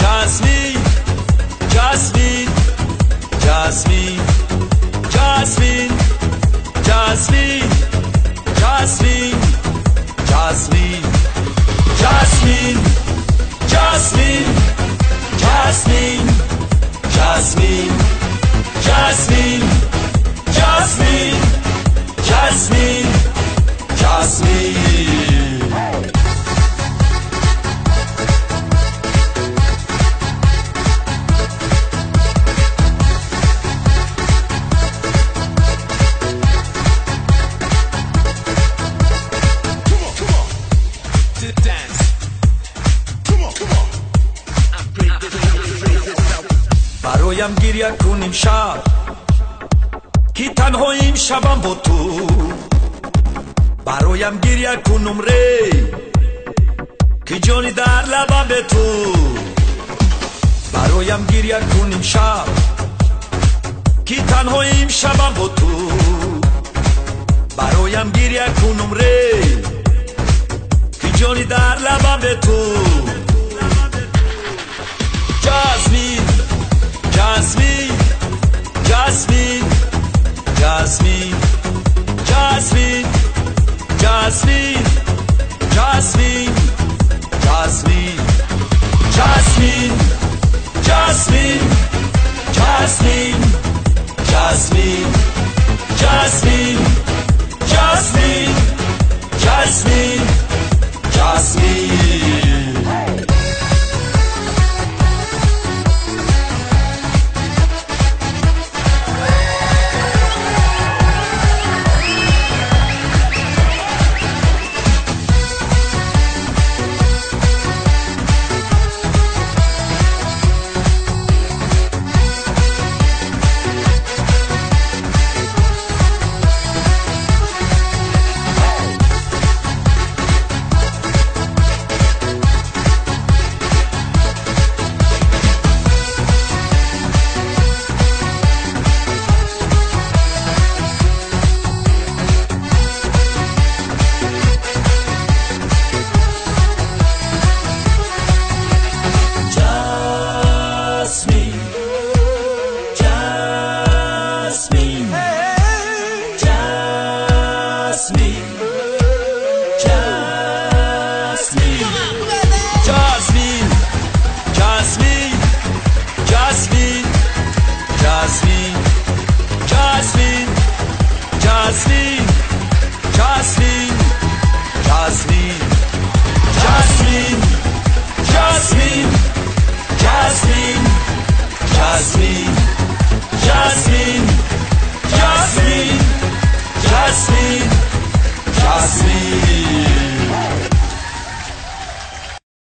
Jasmine, Jasmine, Jasmine, Jasmine, Jasmine, Jasmine, Jasmine, Jasmine, Jasmine, Jasmine, Jasmine, Jasmine, Jasmine, Jasmine, Jasmine. برایم گریه کنیم شب که تنهاییم شبم با تو برایم گریه کنم ری که جانی در لبم به تو برایم گریه کنیم شب که تنهاییم شبم با تو برایم گریه کنم ری که جانی در لبم به تو Jasmine, Jasmine, Jasmine, Jasmine, Jasmine, Jasmine, Jasmine,